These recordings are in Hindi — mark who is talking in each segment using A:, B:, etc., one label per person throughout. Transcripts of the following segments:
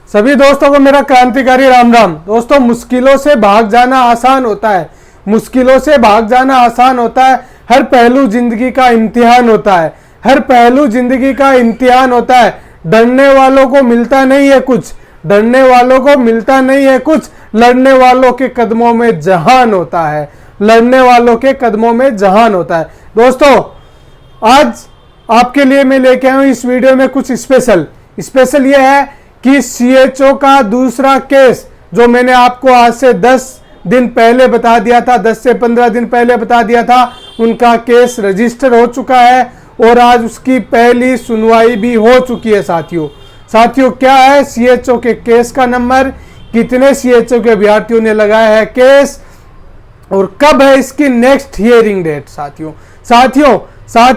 A: सभी दोस्तों को मेरा क्रांतिकारी राम राम। दोस्तों, मुश्किलों से भाग जाना आसान होता है, मुश्किलों से भाग जाना आसान होता है। हर पहलू जिंदगी का इम्तिहान होता है, हर पहलू जिंदगी का इम्तिहान होता है। डरने वालों को मिलता नहीं है कुछ, डरने वालों को मिलता नहीं है कुछ, लड़ने वालों के कदमों में जहान होता है, लड़ने वालों के कदमों में जहान होता है। दोस्तों, आज आपके लिए मैं लेके आया हूं इस वीडियो में कुछ स्पेशल ये है कि सीएचओ का दूसरा केस जो मैंने आपको आज से 10 दिन पहले बता दिया था, 10 से 15 दिन पहले बता दिया था, उनका केस रजिस्टर हो चुका है और आज उसकी पहली सुनवाई भी हो चुकी है। साथियों क्या है सीएचओ के केस का नंबर, कितने सीएचओ के अभ्यर्थियों ने लगाया है केस और कब है इसकी नेक्स्ट हियरिंग डेट। साथ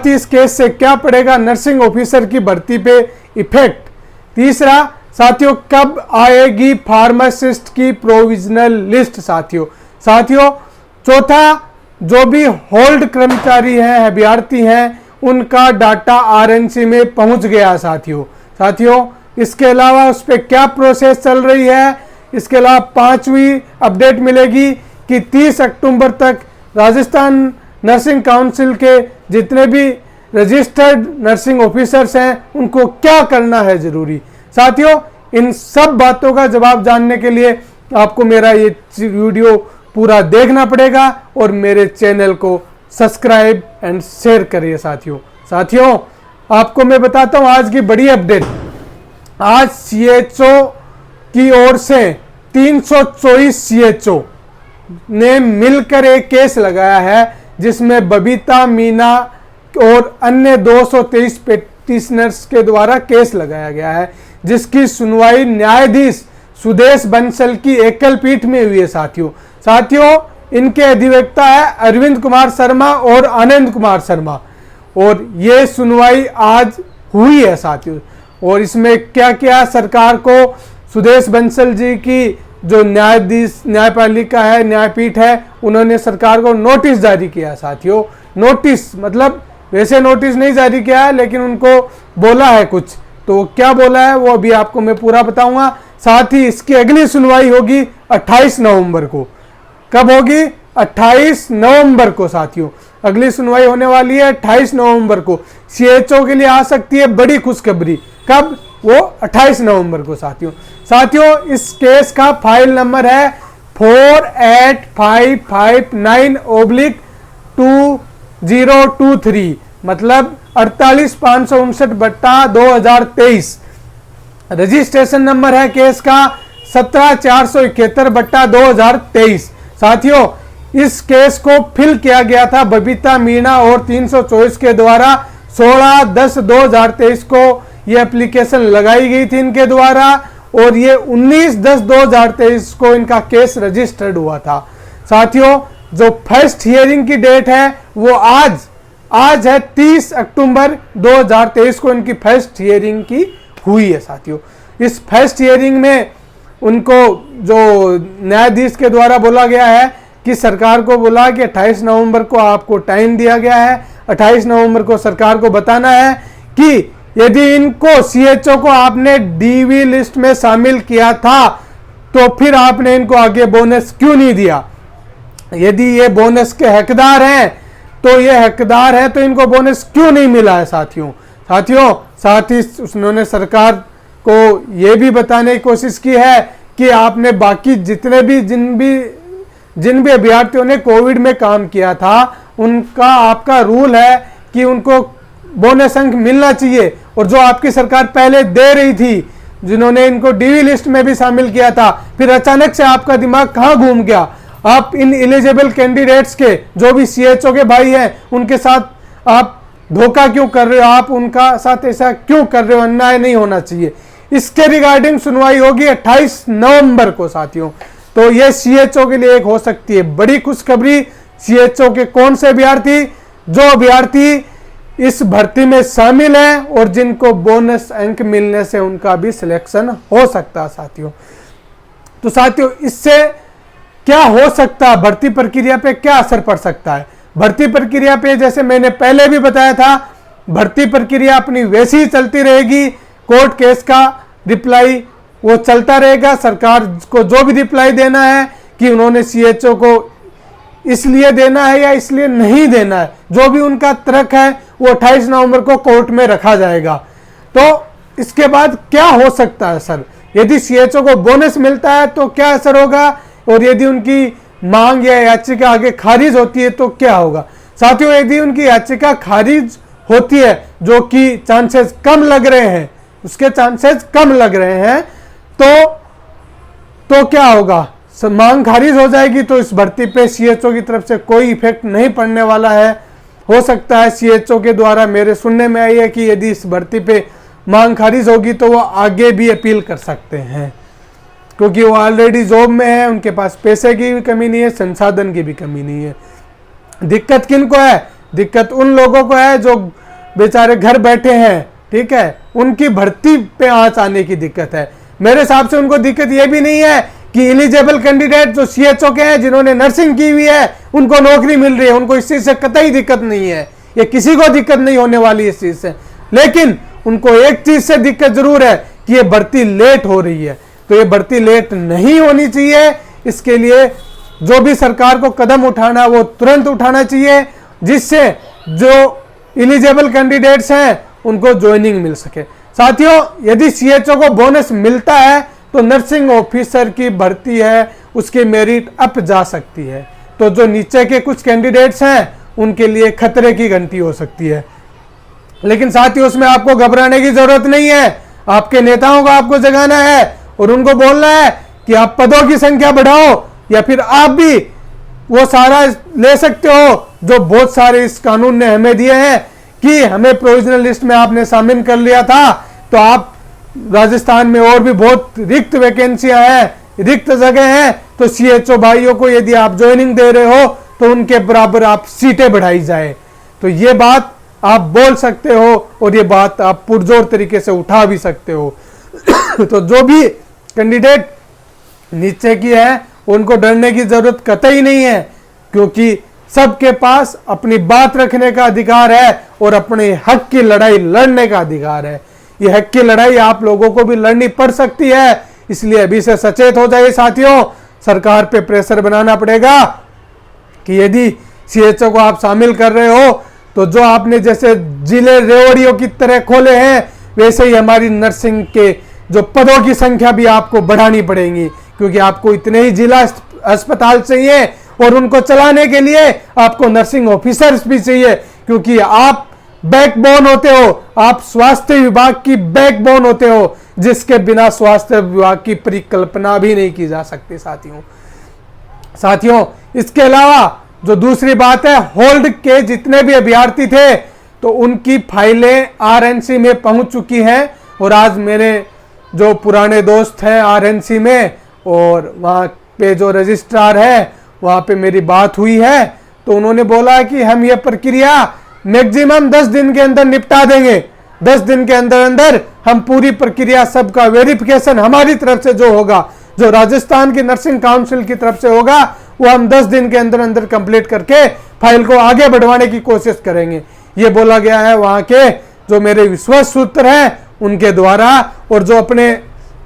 A: ही इस केस से क्या पड़ेगा नर्सिंग ऑफिसर की भर्ती पे इफेक्ट। तीसरा साथियों, कब आएगी फार्मासिस्ट की प्रोविजनल लिस्ट। साथियों चौथा, जो भी होल्ड कर्मचारी हैं, अभ्यर्थी हैं, उनका डाटा आरएनसी में पहुंच गया। साथियों इसके अलावा उस पर क्या प्रोसेस चल रही है। इसके अलावा 5वीं अपडेट मिलेगी कि 30 अक्टूबर तक राजस्थान नर्सिंग काउंसिल के जितने भी रजिस्टर्ड नर्सिंग ऑफिसर्स हैं उनको क्या करना है जरूरी। साथियों इन सब बातों का जवाब जानने के लिए आपको मेरा ये वीडियो पूरा देखना पड़ेगा और मेरे चैनल को सब्सक्राइब एंड शेयर करिए। साथियों आपको मैं बताता हूं आज की बड़ी अपडेट। आज सीएचओ की ओर से 324 सीएचओ ने मिलकर एक केस लगाया है जिसमें बबीता मीना और अन्य 223 पेटिशनर्स के द्वारा केस लगाया गया है, जिसकी सुनवाई न्यायाधीश सुदेश बंसल की एकल पीठ में हुई है। साथियों इनके अधिवक्ता है अरविंद कुमार शर्मा और आनंद कुमार शर्मा और ये सुनवाई आज हुई है। साथियों और इसमें क्या क्या सरकार को सुदेश बंसल जी की जो न्यायाधीश न्यायपालिका है, न्यायपीठ है, उन्होंने सरकार को नोटिस जारी किया। साथियों नोटिस मतलब वैसे नोटिस नहीं जारी किया है, लेकिन उनको बोला है कुछ, तो क्या बोला है वो अभी आपको मैं पूरा बताऊंगा। साथ ही इसकी अगली सुनवाई होगी 28 नवंबर को। कब होगी? 28 नवंबर को। साथियों अगली सुनवाई होने वाली है 28 नवंबर को। सीएचओ के लिए आ सकती है बड़ी खुशखबरी। कब? वो 28 नवंबर को। साथियों इस केस का फाइल नंबर है 48559/2023 मतलब 48559/2023। रजिस्ट्रेशन नंबर है केस का 17471/2023। साथियों इस केस को फिल किया गया था बबीता मीणा और 324 के द्वारा 16/10/2023 को ये एप्लीकेशन लगाई गई थी इनके द्वारा और ये 19/10/2023 को इनका केस रजिस्टर्ड हुआ था। साथियों जो फर्स्ट हियरिंग की डेट है वो आज है 30 अक्टूबर 2023 को इनकी फर्स्ट हियरिंग की हुई है। साथियों इस फर्स्ट हियरिंग में उनको जो न्यायाधीश के द्वारा बोला गया है कि सरकार को बोला कि 28 नवंबर को आपको टाइम दिया गया है। 28 नवंबर को सरकार को बताना है कि यदि इनको सीएचओ को आपने डीवी लिस्ट में शामिल किया था तो फिर आपने इनको आगे बोनस क्यों नहीं दिया। यदि ये बोनस के हकदार हैं तो ये हकदार है तो इनको बोनस क्यों नहीं मिला है। साथियों साथ ही उन्होंने सरकार को ये भी बताने की कोशिश की है कि आपने बाकी जितने भी जिन भी अभ्यर्थियों ने कोविड में काम किया था उनका आपका रूल है कि उनको बोनस अंक मिलना चाहिए और जो आपकी सरकार पहले दे रही थी, जिन्होंने इनको डीवी लिस्ट में भी शामिल किया था, फिर अचानक से आपका दिमाग कहां घूम गया। आप इन एलिजिबल कैंडिडेट्स के जो भी सीएचओ के भाई हैं उनके साथ आप धोखा क्यों कर रहे हो, आप उनका साथ ऐसा क्यों कर रहे हो, अन्याय नहीं होना चाहिए। इसके रिगार्डिंग सुनवाई होगी 28 नवंबर को। साथियों तो यह सीएचओ के लिए एक हो सकती है बड़ी खुशखबरी। सीएचओ के कौन से अभ्यर्थी? जो अभ्यर्थी इस भर्ती में शामिल हैं और जिनको बोनस अंक मिलने से उनका भी सिलेक्शन हो सकता है। तो साथियों इससे क्या हो सकता है, भर्ती प्रक्रिया पे क्या असर पड़ सकता है। भर्ती प्रक्रिया पे जैसे मैंने पहले भी बताया था, भर्ती प्रक्रिया अपनी वैसी ही चलती रहेगी। कोर्ट केस का रिप्लाई वो चलता रहेगा। सरकार को जो भी रिप्लाई देना है कि उन्होंने सीएचओ को इसलिए देना है या इसलिए नहीं देना है, जो भी उनका तर्क है वो 28 नवंबर को कोर्ट में रखा जाएगा। तो इसके बाद क्या हो सकता है सर, यदि सीएचओ को बोनस मिलता है तो क्या असर होगा, और यदि उनकी मांग या याचिका आगे खारिज होती है तो क्या होगा। साथियों, यदि उनकी याचिका खारिज होती है, जो कि चांसेस कम लग रहे हैं, उसके चांसेस कम लग रहे हैं, तो क्या होगा, मांग खारिज हो जाएगी तो इस भर्ती पे सीएचओ की तरफ से कोई इफेक्ट नहीं पड़ने वाला है। हो सकता है सीएचओ के द्वारा मेरे सुनने में आई है कि यदि इस भर्ती पे मांग खारिज होगी तो वो आगे भी अपील कर सकते हैं, क्योंकि वो ऑलरेडी जॉब में है, उनके पास पैसे की भी कमी नहीं है, संसाधन की भी कमी नहीं है। दिक्कत किनको है, दिक्कत उन लोगों को है जो बेचारे घर बैठे हैं, ठीक है, उनकी भर्ती पे आंच आने की दिक्कत है। मेरे हिसाब से उनको दिक्कत ये भी नहीं है कि एलिजिबल कैंडिडेट जो सीएचओ के हैं, जिन्होंने नर्सिंग की हुई है, उनको नौकरी मिल रही है, उनको इस चीज से कतई दिक्कत नहीं है, ये किसी को दिक्कत नहीं होने वाली इस चीज से। लेकिन उनको एक चीज से दिक्कत जरूर है कि ये भर्ती लेट हो रही है, तो ये भर्ती लेट नहीं होनी चाहिए। इसके लिए जो भी सरकार को कदम उठाना वो तुरंत उठाना चाहिए, जिससे जो एलिजिबल कैंडिडेट्स हैं उनको ज्वाइनिंग मिल सके। साथियों, यदि सीएचओ को बोनस मिलता है तो नर्सिंग ऑफिसर की भर्ती है उसकी मेरिट अप जा सकती है, तो जो नीचे के कुछ कैंडिडेट्स हैं उनके लिए खतरे की घंटी हो सकती है। लेकिन साथियों, उसमें आपको घबराने की जरूरत नहीं है। आपके नेताओं को आपको जगाना है और उनको बोलना है कि आप पदों की संख्या बढ़ाओ, या फिर आप भी वो सारा ले सकते हो जो बहुत सारे इस कानून ने हमें दिए हैं कि हमें प्रोविजनल लिस्ट में आपने शामिल कर लिया था, तो आप राजस्थान में और भी बहुत रिक्त वैकेंसियां हैं, रिक्त जगह हैं, तो सीएचओ भाइयों को यदि आप ज्वाइनिंग दे रहे हो तो उनके बराबर आप सीटें बढ़ाई जाए। तो ये बात आप बोल सकते हो और ये बात आप पुरजोर तरीके से उठा भी सकते हो। तो जो भी कैंडिडेट नीचे की है उनको डरने की जरूरत कतई नहीं है, क्योंकि सबके पास अपनी बात रखने का अधिकार है और अपने हक की लड़ाई लड़ने का अधिकार है। ये हक की लड़ाई आप लोगों को भी लड़नी पड़ सकती है, इसलिए अभी से सचेत हो जाइए साथियों। सरकार पे प्रेशर बनाना पड़ेगा कि यदि सीएचओ को आप शामिल कर रहे हो तो जो आपने जैसे जिले रेवड़ियों की तरह खोले हैं, वैसे ही हमारी नर्सिंग के जो पदों की संख्या भी आपको बढ़ानी पड़ेगी, क्योंकि आपको इतने ही जिला अस्पताल चाहिए और उनको चलाने के लिए आपको नर्सिंग ऑफिसर्स भी चाहिए, क्योंकि आप बैकबोन होते हो, आप स्वास्थ्य विभाग की बैकबोन होते हो, जिसके बिना स्वास्थ्य विभाग की परिकल्पना भी नहीं की जा सकती। साथियों, इसके अलावा जो दूसरी बात है, होल्ड के जितने भी अभ्यर्थी थे तो उनकी फाइलें आरएनसी में पहुंच चुकी हैं, और आज मेरे जो पुराने दोस्त हैं आरएनसी में और वहाँ पे जो रजिस्ट्रार है वहाँ पे मेरी बात हुई है, तो उन्होंने बोला कि हम ये प्रक्रिया मैक्सिमम 10 दिन के अंदर निपटा देंगे। 10 दिन के अंदर अंदर हम पूरी प्रक्रिया सबका वेरिफिकेशन हमारी तरफ से जो होगा, जो राजस्थान की नर्सिंग काउंसिल की तरफ से होगा, वो हम 10 दिन के अंदर अंदर कंप्लीट करके फाइल को आगे बढ़वाने की कोशिश करेंगे। ये बोला गया है वहाँ के जो मेरे विश्वास सूत्र हैं उनके द्वारा, और जो अपने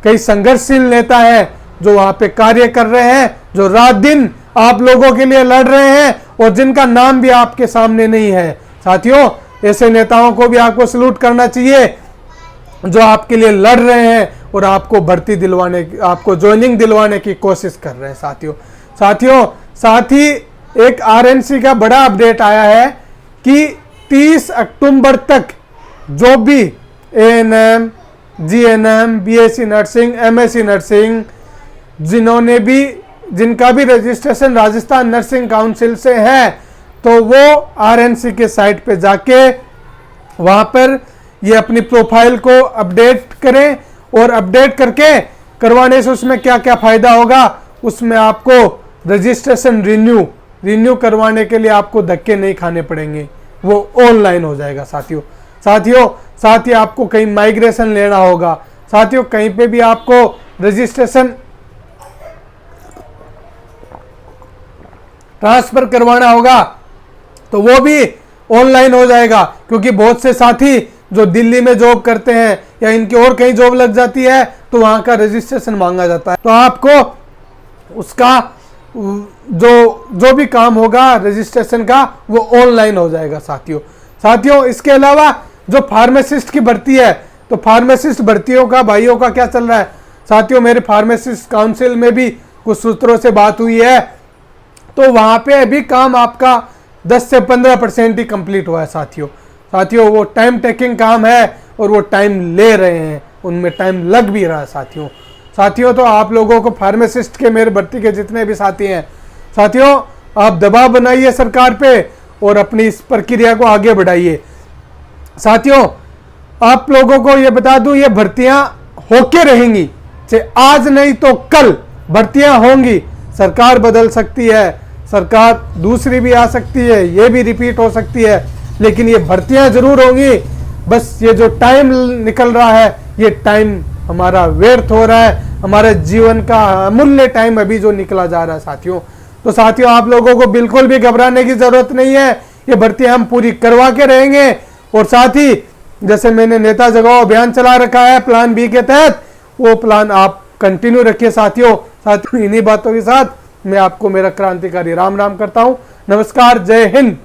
A: कई संघर्षशील नेता हैं जो वहाँ पे कार्य कर रहे हैं, जो रात दिन आप लोगों के लिए लड़ रहे हैं और जिनका नाम भी आपके सामने नहीं है। साथियों, ऐसे नेताओं को भी आपको सलूट करना चाहिए जो आपके लिए लड़ रहे हैं और आपको भर्ती दिलवाने, आपको ज्वाइनिंग दिलवाने की कोशिश कर रहे हैं। साथियों, साथ ही एक आरएनसी का बड़ा अपडेट आया है कि 30 अक्टूबर तक जो भी ANM, GNM, BSc nursing, MSc nursing जिनका भी रजिस्ट्रेशन राजस्थान नर्सिंग काउंसिल से है, तो वो आरएनसी के साइट पे जाके वहां पर ये अपनी प्रोफाइल को अपडेट करें, और अपडेट करके करवाने से उसमें क्या क्या फायदा होगा, उसमें आपको रजिस्ट्रेशन रिन्यू करवाने के लिए आपको धक्के नहीं खाने पड़ेंगे, वो ऑनलाइन हो जाएगा। साथियों, साथ ही आपको कहीं माइग्रेशन लेना होगा, साथियों कहीं पे भी आपको रजिस्ट्रेशन ट्रांसफर करवाना होगा तो वो भी ऑनलाइन हो जाएगा, क्योंकि बहुत से साथी जो दिल्ली में जॉब करते हैं या इनकी और कहीं जॉब लग जाती है तो वहां का रजिस्ट्रेशन मांगा जाता है। तो आपको उसका जो भी काम होगा रजिस्ट्रेशन का वो ऑनलाइन हो जाएगा साथियों। इसके अलावा जो फार्मासिस्ट की भर्ती है, तो फार्मासिस्ट भर्तियों का भाइयों का क्या चल रहा है साथियों। मेरे फार्मासिस्ट काउंसिल में भी कुछ सूत्रों से बात हुई है, तो वहां पे अभी काम आपका 10 से 15% ही कंप्लीट हुआ है साथियों। वो टाइम टेकिंग काम है और वो टाइम ले रहे हैं, उनमें टाइम लग भी रहा है साथियों। तो आप लोगों को फार्मासिस्ट के मेरे भर्ती के जितने भी साथी हैं साथियों, आप दबाव बनाइए सरकार पे और अपनी इस प्रक्रिया को आगे बढ़ाइए साथियों। आप लोगों को ये बता दूं, ये भर्तियां होके रहेंगी, चाहे आज नहीं तो कल भर्तियां होंगी। सरकार बदल सकती है, सरकार दूसरी भी आ सकती है, ये भी रिपीट हो सकती है, लेकिन ये भर्तियां जरूर होंगी। बस ये जो टाइम निकल रहा है, ये टाइम हमारा व्यर्थ हो रहा है, हमारे जीवन का अमूल्य टाइम अभी जो निकला जा रहा है साथियों। तो साथियों, आप लोगों को बिल्कुल भी घबराने की जरूरत नहीं है, ये भर्ती हम पूरी करवा के रहेंगे। और साथ ही जैसे मैंने नेता जगाओ अभियान चला रखा है प्लान बी के तहत, वो प्लान आप कंटिन्यू रखिए साथियों। इन्हीं बातों के साथ मैं आपको मेरा क्रांतिकारी राम राम करता हूं। नमस्कार, जय हिंद।